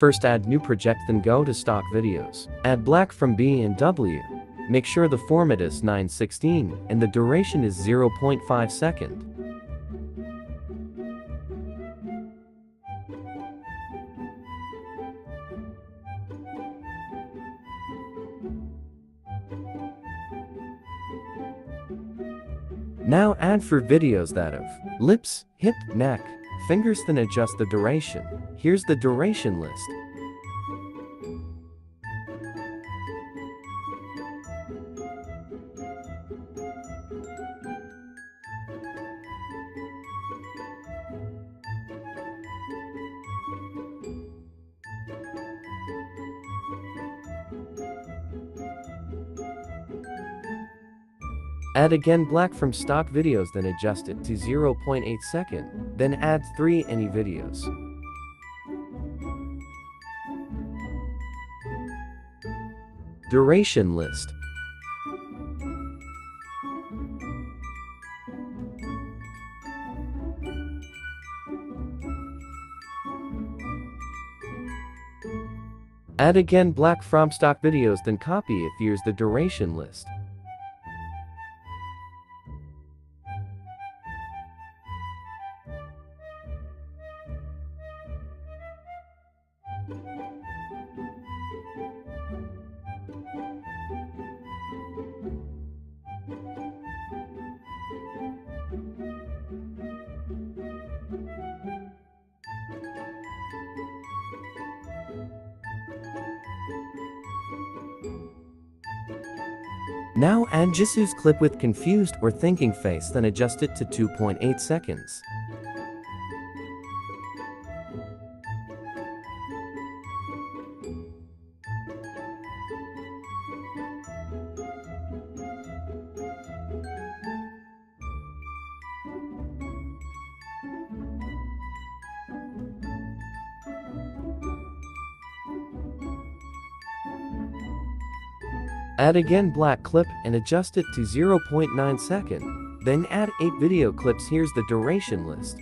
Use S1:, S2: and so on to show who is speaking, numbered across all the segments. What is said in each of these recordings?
S1: First add new project, then go to stock videos. Add black from B and W. Make sure the format is 9:16 and the duration is 0.5 second. Now add for videos that of lips, hip, neck, fingers, then adjust the duration. Here's the duration list. Add again black from stock videos, then adjust it to 0.8 second, then add 3 any videos. Duration list. Add again black from stock videos, then copy it. Here's the duration list. Now add Jisoo's clip with confused or thinking face, then adjust it to 2.8 seconds. Add again black clip and adjust it to 0.9 second. Then add 8 video clips. Here's the duration list.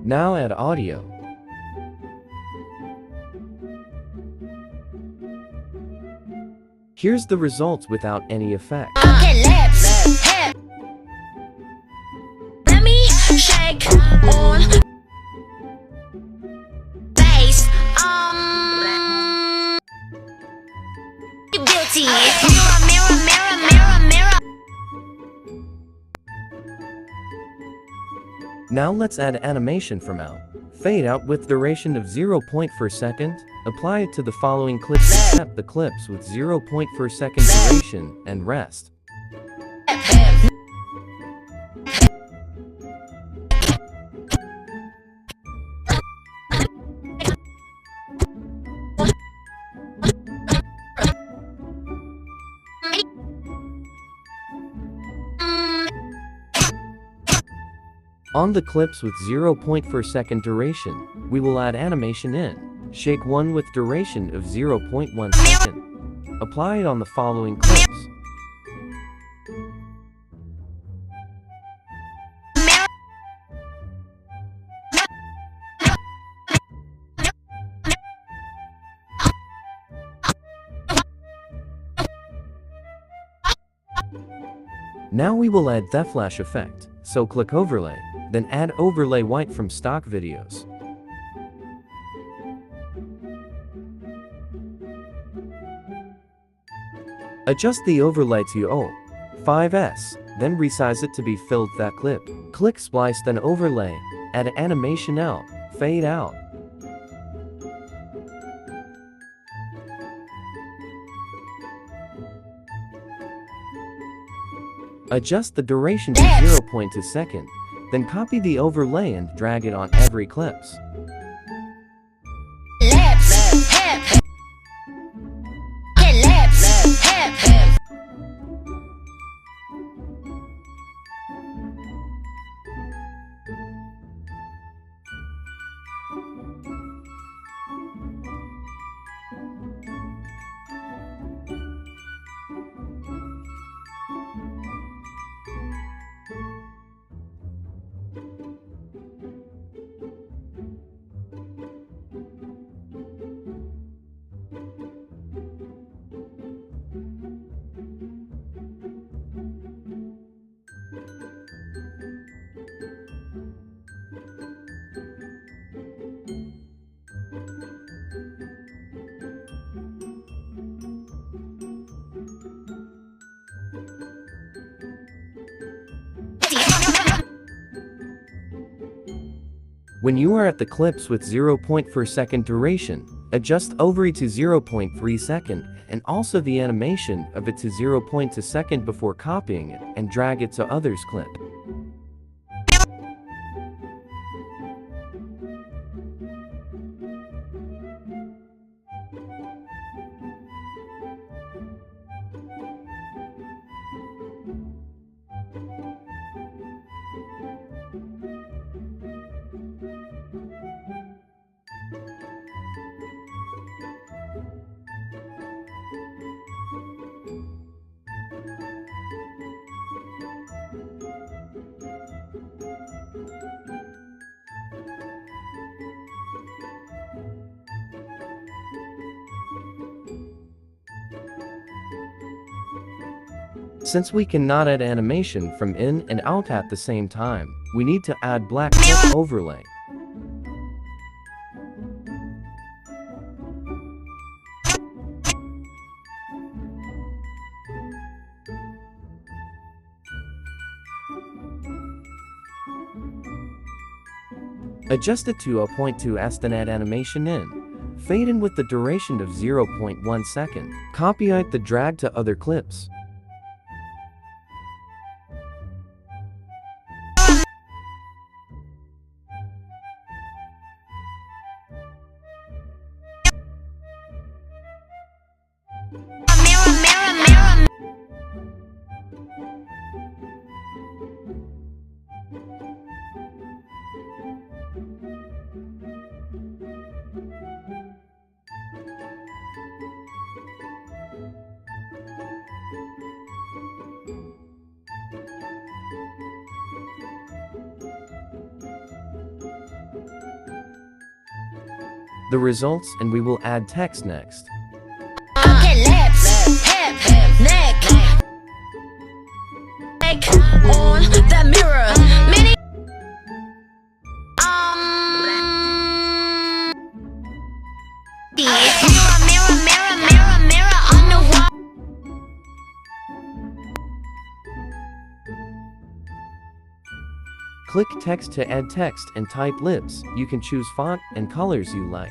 S1: Now add audio. Here's the results without any effect.
S2: Okay, lips, hip. Let me shake on face. Beauty. Mirror, mirror, mirror, mirror, mirror.
S1: Now let's add animation from out. Fade out with duration of 0.4 second. Apply it to the following clips. Snap the clips with 0.4 second duration and rest. On the clips with 0.4 second duration, we will add animation in. Shake one with duration of 0.1 second. Apply it on the following clips. Now we will add the flash effect, so click overlay, then add overlay white from stock videos. Adjust the overlay to all. 5s, then resize it to be filled that clip. Click splice then overlay, add animation L, fade out. Adjust the duration to 0.2 second, then copy the overlay and drag it on every clips.
S2: Lips, hip, hit lips, hip.
S1: When you are at the clips with 0.4 second duration, adjust overlay to 0.3 second and also the animation of it to 0.2 second before copying it and drag it to others clip. Since we cannot add animation from in and out at the same time, we need to add black clip overlay. Adjust it to 0.2s then add animation in. Fade in with the duration of 0.1 second. Copy out the drag to other clips.
S2: Mirror, mirror, mirror.
S1: The results, and we will add text next.
S2: Okay, lips, hip, neck, on the mirror, mini. Mirror, mirror, mirror, mirror on the wall.
S1: Click text to add text and type lips. You can choose font and colors you like.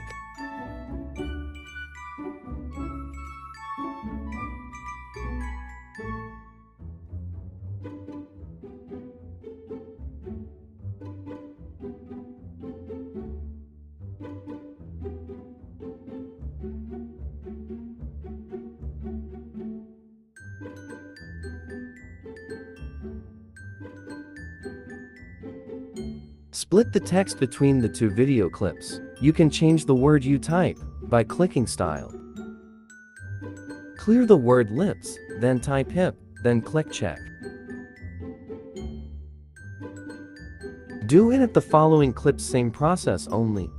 S1: Split the text between the two video clips. You can change the word you type by clicking style. Clear the word lips, then type hip, then click check. Do it at the following clips, same process only.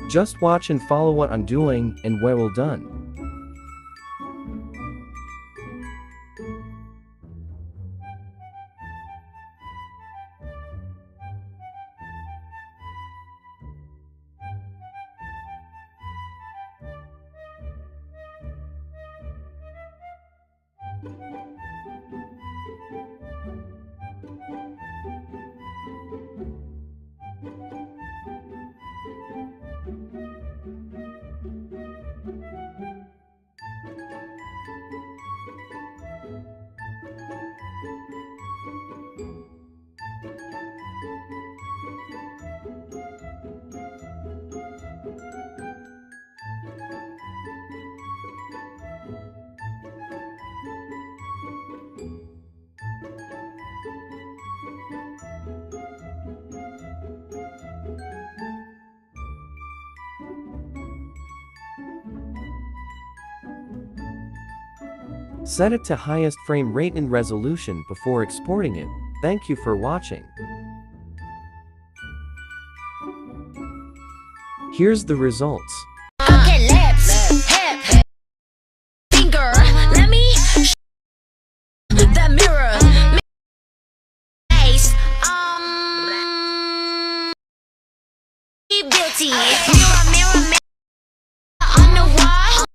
S1: Just watch and follow what I'm doing, and well done. Set it to highest frame rate and resolution before exporting it. Thank you for watching. Here's the results.
S2: Okay, lips, hip, finger. Let me the mirror. Face, beauty.